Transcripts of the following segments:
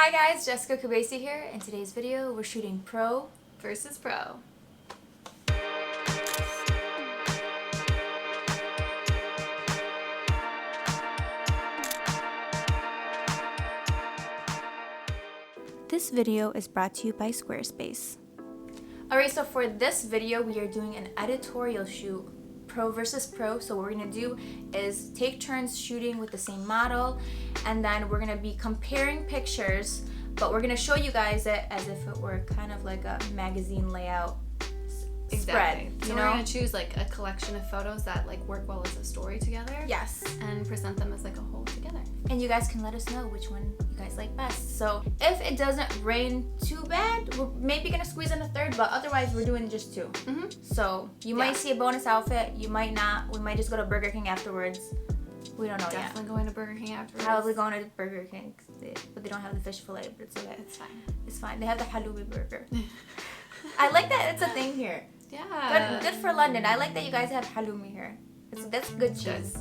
Hi guys, Jessica Kubasi here. In today's video, we're shooting pro versus pro. This video is brought to you by Squarespace. Alright, so for this video, we are doing an editorial shoot, pro versus pro. So what we're gonna do is take turns shooting with the same model, and then we're gonna be comparing pictures, but we're gonna show you guys it as if it were kind of like a magazine layout spread. So we're gonna choose like a collection of photos that like work well as a story together. Yes. And present them as like a whole together. And you guys can let us know which one you guys like best. So if it doesn't rain too bad, we're maybe gonna squeeze in a third, but otherwise we're doing just two. So you might see a bonus outfit, you might not. We might just go to Burger King afterwards. We don't know yet. Definitely going to Burger King afterwards. Probably going to Burger King, but they don't have the fish fillet, but it's okay. It's fine. It's fine. They have the halloumi burger. I like that it's a thing here. Yeah. Good for London. I like that you guys have halloumi here. That's good cheese.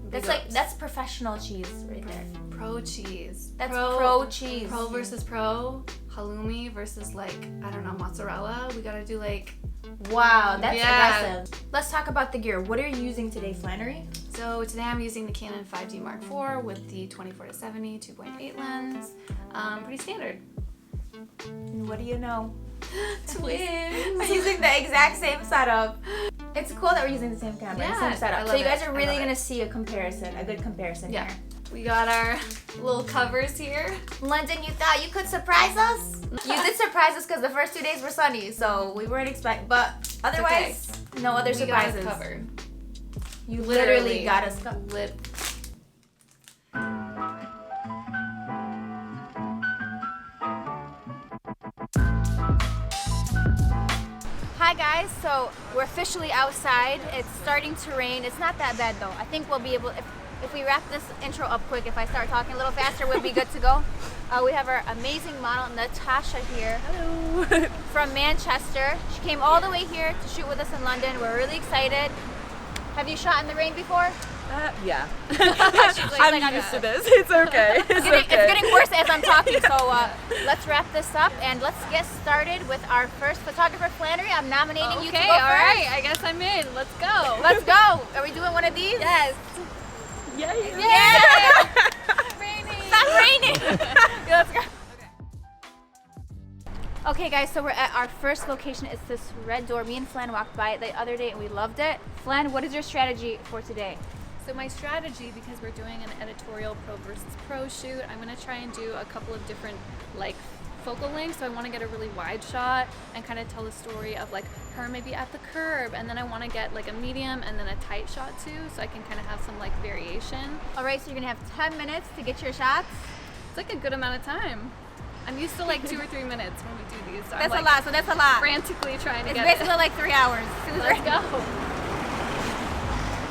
That's professional cheese right there. Pro cheese. That's pro cheese. Pro versus pro. Halloumi versus like, I don't know, mozzarella. We gotta do like... Wow, that's aggressive. Let's talk about the gear. What are you using today, Flannery? So today I'm using the Canon 5D Mark IV with the 24-70 2.8 lens. Pretty standard. And what do you know? Twins! We're using the exact same setup. It's cool that we're using the same camera, the same setup. So you guys are really gonna see a comparison, a good comparison here. We got our little covers here. London, you thought you could surprise us? You did surprise us because the first 2 days were sunny, so we weren't expecting. But otherwise, no other surprises. We got us covered. You literally got us covered. Hi guys, so we're officially outside. It's starting to rain. It's not that bad though. I think we'll be able, if we wrap this intro up quick, if I start talking a little faster, we'll be good to go. We have our amazing model, Natasha, here. Hello. From Manchester. She came all the way here to shoot with us in London. We're really excited. Have you shot in the rain before? Yeah. I'm used to this. It's okay. It's getting worse as I'm talking, so let's wrap this up and let's get started with our first photographer, Flannery. I'm nominating you to go first. Okay, alright. I guess I'm in. Let's go. Let's go. Are we doing one of these? Yes. Yeah. Stop raining. Stop raining. Let's go. Okay guys, so we're at our first location. It's this red door. Me and Flan walked by it the other day and we loved it. Flan, what is your strategy for today? So my strategy, because we're doing an editorial pro versus pro shoot, I'm going to try and do a couple of different like focal lengths. So I want to get a really wide shot and kind of tell the story of like her maybe at the curb, and then I want to get like a medium and then a tight shot too, so I can kind of have some like variation. Alright, so you're going to have 10 minutes to get your shots. It's like a good amount of time. I'm used to like 2 or 3 minutes when we do these. So That's I'm, a lot, so that's a lot. Frantically trying to it's get basically like 3 hours. Let's go.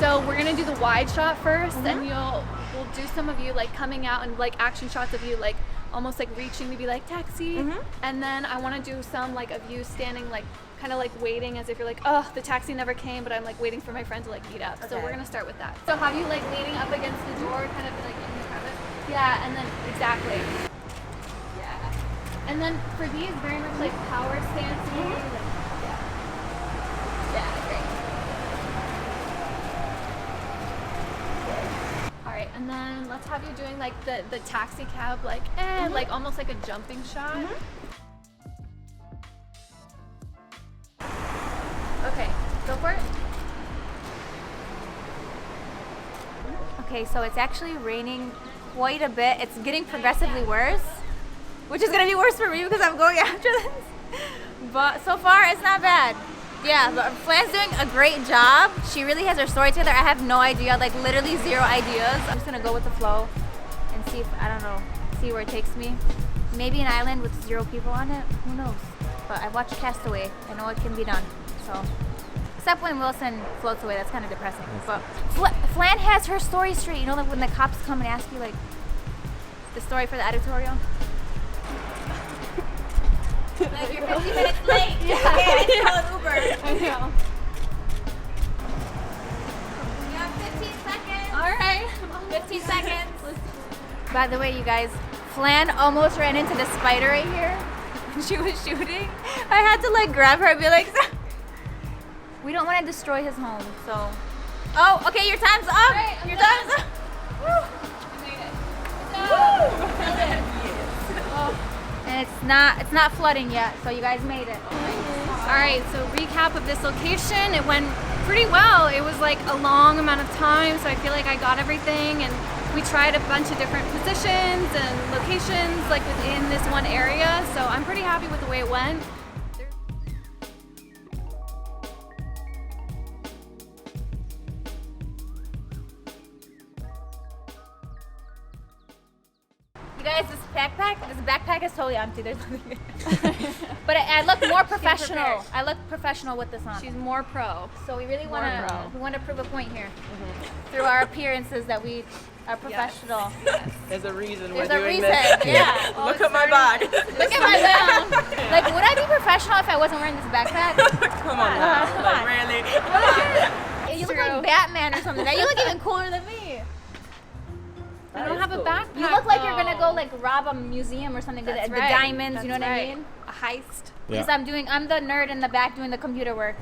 So we're gonna do the wide shot first, and we'll do some of you like coming out and like action shots of you like almost like reaching, maybe like taxi, and then I want to do some like of you standing like kind of like waiting as if you're like, oh, the taxi never came, but I'm like waiting for my friend to like meet up. So we're gonna start with that. So have you like leaning up against the door, kind of like in the crevice? Yeah, and then exactly. Yeah, and then for these very much like power stance. Yeah, great. Alright, and then let's have you doing like the taxi cab, like like almost like a jumping shot. Okay, go for it. Okay, so it's actually raining quite a bit. It's getting progressively worse, which is gonna be worse for me because I'm going after this. But so far, it's not bad. Yeah, but Flan's doing a great job. She really has her story together. I have no idea, like literally zero ideas. I'm just gonna go with the flow and see if, I don't know, see where it takes me. Maybe an island with 0 people on it, who knows? But I watched Castaway, I know it can be done, so. Except when Wilson floats away, that's kind of depressing. But Flan has her story straight. You know, like when the cops come and ask you like the story for the editorial? Like you're 50 minutes late. Yeah. Okay, I need to call an Uber. I know. You have 15 seconds. All right. 15 seconds. By the way, you guys, Flan almost ran into the spider right here when she was shooting. I had to like grab her and be like, we don't want to destroy his home, so. Oh, okay, your time's up. Right, your time's up. I made it. And it's not flooding yet, so you guys made it. All right, so recap of this location. It went pretty well. It was like a long amount of time, so I feel like I got everything, and we tried a bunch of different positions and locations like within this one area, so I'm pretty happy with the way it went. You guys, this backpack is totally empty. There's nothing in it. But I look more professional. I look professional with this on. She's more pro. So we really want to prove a point here through our appearances that we are professional. Yes. There's a reason There's we're a doing reason. this. Yeah. Look at my bag. Look at my bag. Like, would I be professional if I wasn't wearing this backpack? Come on now. Come Like, on. really? You look like Batman or something. Now you look even cooler than me. I don't have a backpack. You look like you're gonna go like rob a museum or something. That's the right. diamonds, you know That's what I right. mean? A heist. Because I'm the nerd in the back doing the computer work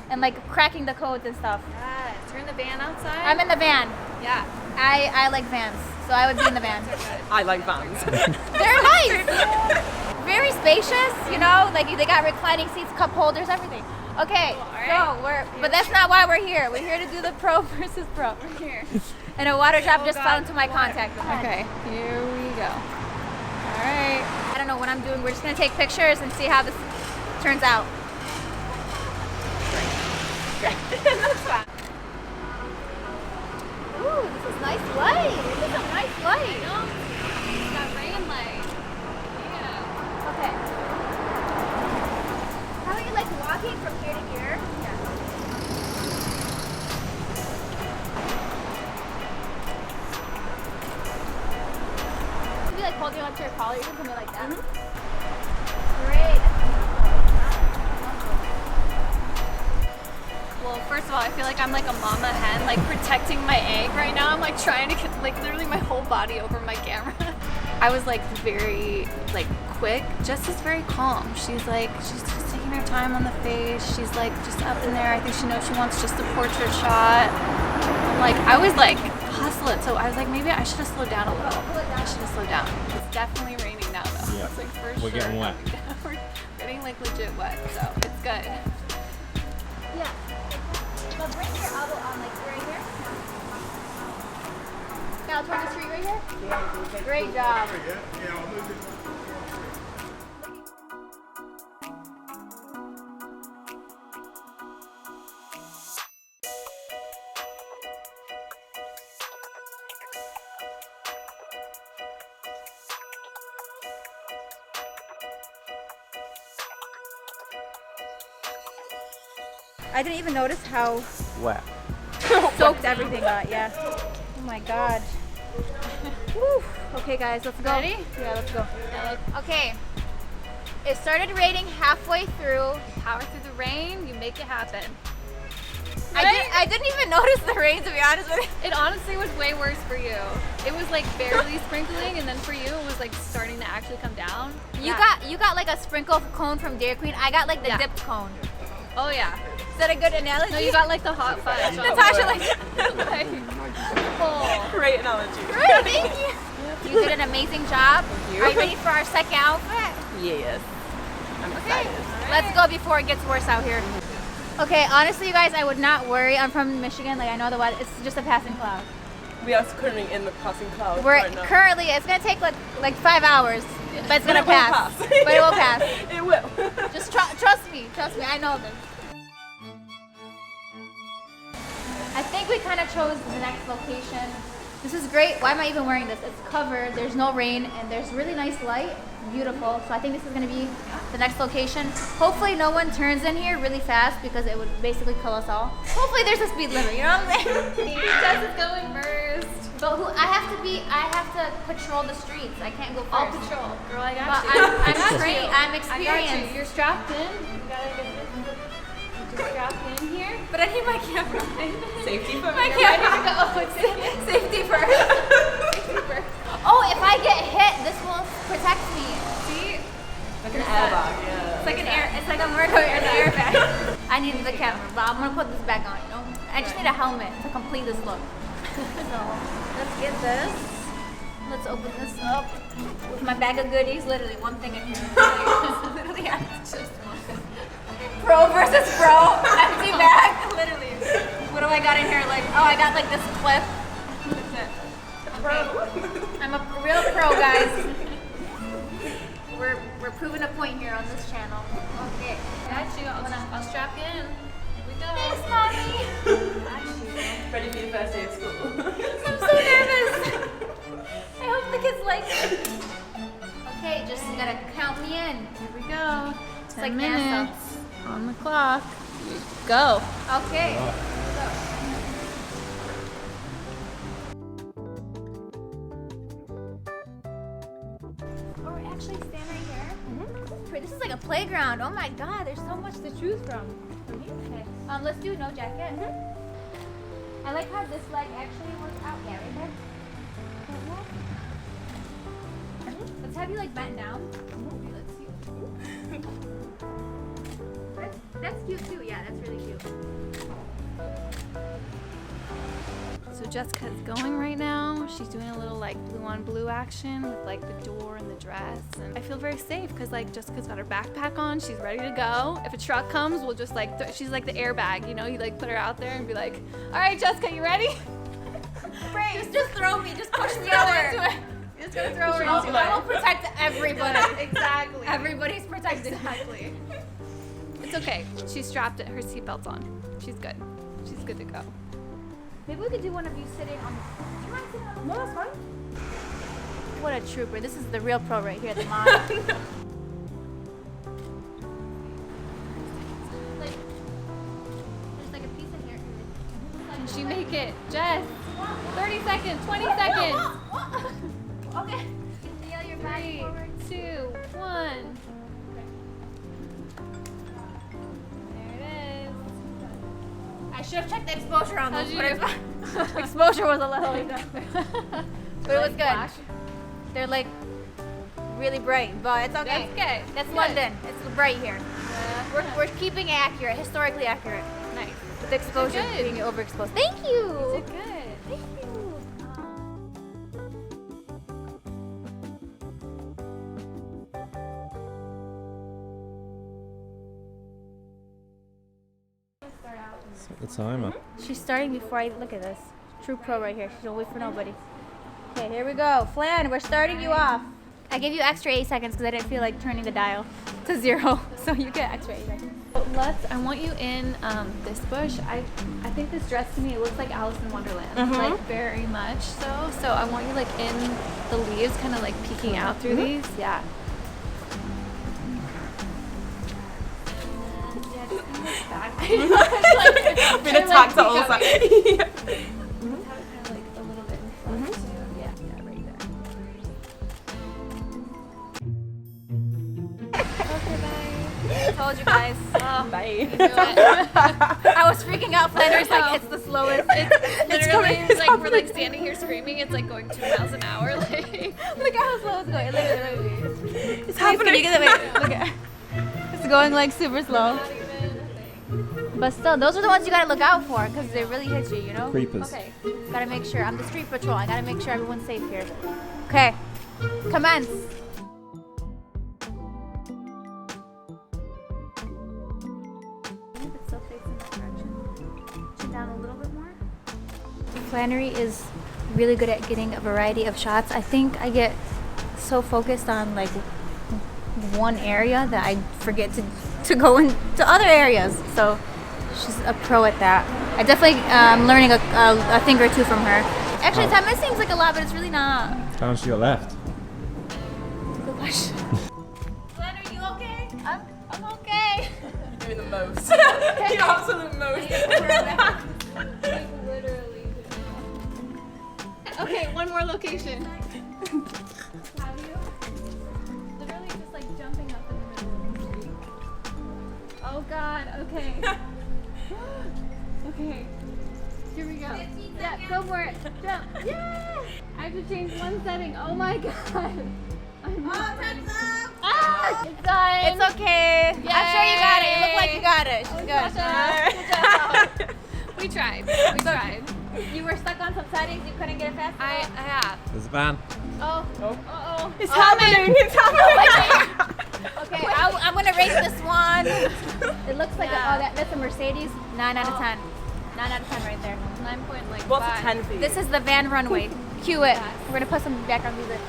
and like cracking the codes and stuff. Yes. You're in the van outside? I'm in the van. Yeah. I like vans, so I would be in the van. I like Vans. They're nice. Very spacious, you know. Like they got reclining seats, cup holders, everything. Okay, but that's not why we're here. We're here to do the pro versus pro. We're here. And a water drop just fell into my contact. Okay, here we go. All right. I don't know what I'm doing. We're just gonna take pictures and see how this turns out. Ooh, this is nice light. This is a nice light. It's got rain light. Yeah. Okay. How are you like walking from here to here? Be like holding onto your collar, you can come in like that. Great. Well, first of all, I feel like I'm like a mama hen, like protecting my egg right now. I'm like trying to get like literally my whole body over my camera. I was like very like quick. Jess is very calm. She's just taking her time on the face. She's like just up in there. I think she knows she wants just a portrait shot. Like I was like hustling, so I was like maybe I should have slowed down a little. I should have slowed down. It's definitely raining now though. Yeah. It's like for We're sure. getting wet. We're getting like legit wet, so it's good. Yeah. But bring your elbow on like right here. Now towards the street right here. Great job. I didn't even notice how Wet. soaked everything got, yeah. Oh my god. Whew. Okay guys, let's go. Ready? Yeah, let's go. Okay. It started raining halfway through. Power through the rain, you make it happen. I didn't even notice the rain, to be honest with you. It honestly was way worse for you. It was like barely sprinkling, and then for you, it was like starting to actually come down. You got like a sprinkle cone from Dairy Queen. I got like the Yeah. dipped cone. Oh yeah. Is that a good analogy? No, you got like the hot fudge. Natasha like. Oh. Great analogy. Great, thank you. You did an amazing job. you. Are you ready for our second outfit? Yes. I'm excited. Let's go before it gets worse out here. Okay, honestly, you guys, I would not worry. I'm from Michigan. Like, I know the weather. It's just a passing cloud. We are currently in the passing cloud. We're right now. currently. It's gonna take like 5 hours, but it's gonna But it will pass. pass. But it will pass. It will. Just trust me. Trust me. I know this. I think we kind of chose the next location. This is great. Why am I even wearing this? It's covered. There's no rain, and there's really nice light. Beautiful. So I think this is gonna be the next location. Hopefully no one turns in here really fast because it would basically kill us all. Hopefully there's a speed limit, you know what I'm saying? Jess is going first. But I have to patrol the streets. I can't go 1st All patrol. Girl, I got But you. I'm got trained. you. I'm I got you. experienced. You're strapped in. You gotta get this. Just strapped in here. But I need my camera. Safety for My me. camera. Oh, it's safety first. Safety first. Oh, if I get hit, this will protect me. See? Like an airbag, yeah. It's like an air. It's like a Mercury airbag. I needed the camera, but I'm gonna put this back on. You know, I just need a helmet to complete this look. So let's get this. Let's open this up with my bag of goodies. Literally one thing in here. Literally, just one. Pro versus pro. Empty bag. Literally. What do I got in here? Like, oh, I got like this clip. Okay. I'm a real pro, guys. We're proving a point here on this channel. Okay. Got you. I'll strap you in. Here we go. Thanks, mommy. Got you. Ready for your first day of school. I'm so nervous. I hope the kids like it. Okay, just you gotta count me in. Here we go. It's 10 like minutes on the clock. Go. Okay. Oh, we actually stand right here. This is like a playground. Oh my god, there's so much to choose from. Okay. Let's do no jacket. I like how this leg actually works out. Yeah, right there. Let's have you like bent down. Okay, let's see. That's cute too. Yeah, that's really cute. So Jessica's going right now. She's doing a little like blue on blue action with like the door and the dress. And I feel very safe because like Jessica's got her backpack on. She's ready to go. If a truck comes, we'll just like, she's like the airbag, you know? You like put her out there and be like, all right, Jessica, you ready? Great. Just throw me. Just push me over. Just gonna throw her I into will it. protect everybody. Exactly. Everybody's protected. Exactly. It's okay. She's strapped it. Her seatbelt's on. She's good. She's good to go. Maybe we could do one of you sitting on the. Do you mind sitting on the? No, that's fine. What a trooper. This is the real pro right here, the mom. Like, there's like a piece in here. Can she make it? Jess, 30 seconds, 20 seconds. Okay. Kneel your back 3, forward. 2, 1. There it is. I should have checked the exposure on How'd those, you but do? it's fine. Exposure was a little. But it was good. Flash? They're like really bright, but it's okay. That's okay. That's Good. London. It's bright here. Yeah. We're keeping it accurate, historically accurate. Nice. With the exposure good. being overexposed. Thank you. You did good. Thank you. Set the timer. She's starting before I look at this. True pro right here. She'll wait for nobody. Okay, here we go. Flan, we're starting you off. I gave you extra 8 seconds because I didn't feel like turning the dial to 0. So you get extra 8 seconds. I want you in this bush. I think this dress to me, it looks like Alice in Wonderland. Like very much so. So I want you like in the leaves, kind of like peeking out through these. Yeah. I've been attacked at all sides. Have it kind of like a little bit in front too. Yeah, right there. Okay, bye. Told you guys. Bye. Do it. I was freaking out. Flander's like, it's the slowest. Literally, it's like we're like standing here screaming. It's like going 2 miles an hour. Like, Look at how slow it's going. Literally. It's happening. You get it? Look at. It's going like super slow. not even a thing. But still, those are the ones you gotta look out for because they really hit you, you know? Creepers. Okay. Gotta make sure. I'm the street patrol. I gotta make sure everyone's safe here. Okay. Commence. It's still facing that direction. Chin down a little bit more. Flannery is really good at getting a variety of shots. I think I get so focused on like one area that I forget to go into other areas. So she's a pro at that. I definitely learning a thing or two from her. Actually, 10 minutes seems like a lot, but it's really not. How much you got left? Good question. Glenn, are you okay? I'm okay. You're doing the most. The absolute most. Literally. Okay, one more location. Have you? Literally just like jumping up in the middle of the street. Oh God. Okay. Okay. Here we go. Yeah, go for it. Jump. Yeah! I have to change one setting. Oh my god. Time's up. Ah! It's done. It's okay. I'm sure you got it. You look like you got it. She's good. We tried. We tried. You were stuck on some settings. You couldn't get it fast enough. Yeah. There's a van. Oh. Uh-oh. It's happening. It's happening. Okay, I'm gonna rate this one. It looks like that's a Mercedes. 9 out of 10. 9 out of 10 right there. 9.5. What's a 10 for you? This is the van runway. Cue it. We're gonna put some background music.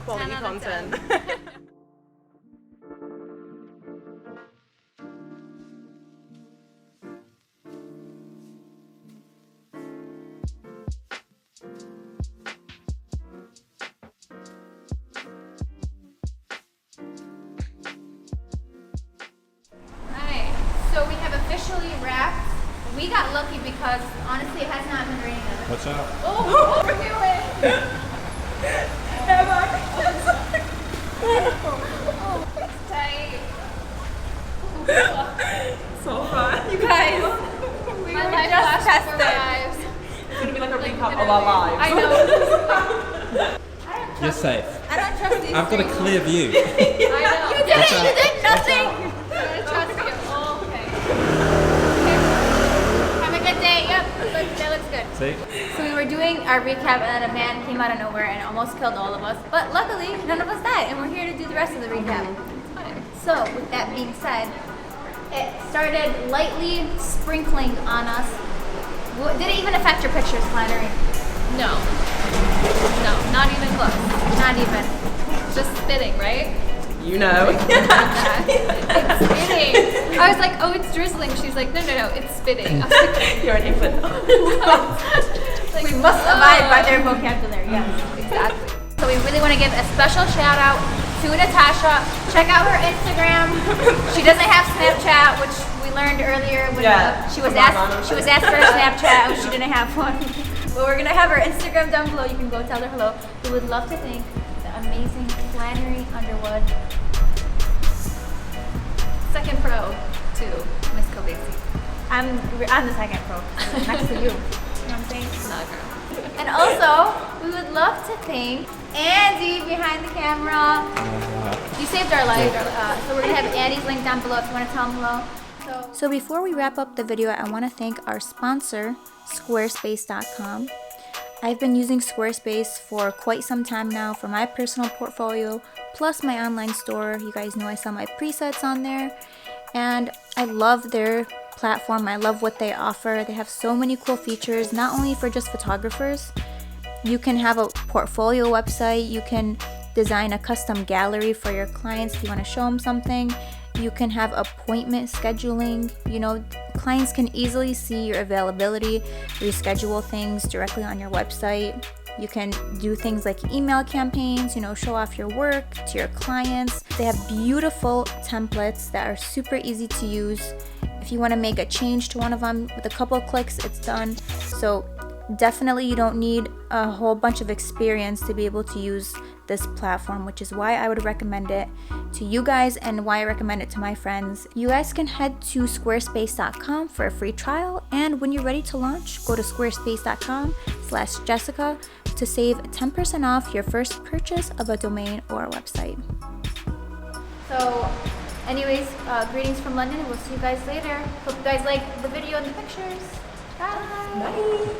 Quality 10 out of content. 10. Alright, so we have officially wrapped. We got lucky because honestly it has not been raining. Watch out. Oh, we're doing. Oh, it's tight. So fun. You guys, My were life just flashed before tested. our eyes. It's gonna be like a recap of our lives. I know. You're safe. I don't trust these I've got a things. clear view. I know. You did it! You did nothing! I trust you. Oh, okay. Have a good day. Yep, that looks good. See? So we were doing our recap and then a van came out of nowhere and almost killed all of us. But luckily, none of us died and we're here to do the rest of the recap. So with that being said, it started lightly sprinkling on us. Did it even affect your pictures, Flannery? No. No, not even close. Not even. Just spitting, right? You know. It's spitting. I was like, oh, it's drizzling. She's like, no, it's spitting. I was like, You're an infant. like, We must abide by their vocabulary, yes. Exactly. So we really want to give a special shout out to Natasha. Check out her Instagram. She doesn't have Snapchat, which we learned earlier when she was asked for a Snapchat and she didn't have one. But we're gonna have her Instagram down below. You can go tell her hello. We would love to thank the amazing Flannery Underwood. Second pro to Miss Kovaci. I'm the second pro next to you. You know what I'm saying? Not a girl. And also, we would love to thank Andy behind the camera. You saved our life. So we're gonna have Andy's link down below if you want to tell him hello. So before we wrap up the video, I want to thank our sponsor, Squarespace.com. I've been using Squarespace for quite some time now for my personal portfolio, plus my online store. You guys know I sell my presets on there, and I love their platform. I love what they offer. They have so many cool features, not only for just photographers. You can have a portfolio website. You can design a custom gallery for your clients if you want to show them something. You can have appointment scheduling. You know, clients can easily see your availability, reschedule things directly on your website. You can do things like email campaigns, you know, show off your work to your clients. They have beautiful templates that are super easy to use. If you want to make a change to one of them, with a couple of clicks, it's done. So definitely you don't need a whole bunch of experience to be able to use this platform, which is why I would recommend it to you guys and why I recommend it to my friends. You guys can head to squarespace.com for a free trial, and when you're ready to launch, go to squarespace.com/Jessica to save 10% off your first purchase of a domain or a website. So anyways, greetings from London. We'll see you guys later. Hope you guys like the video and the pictures. Bye. Bye.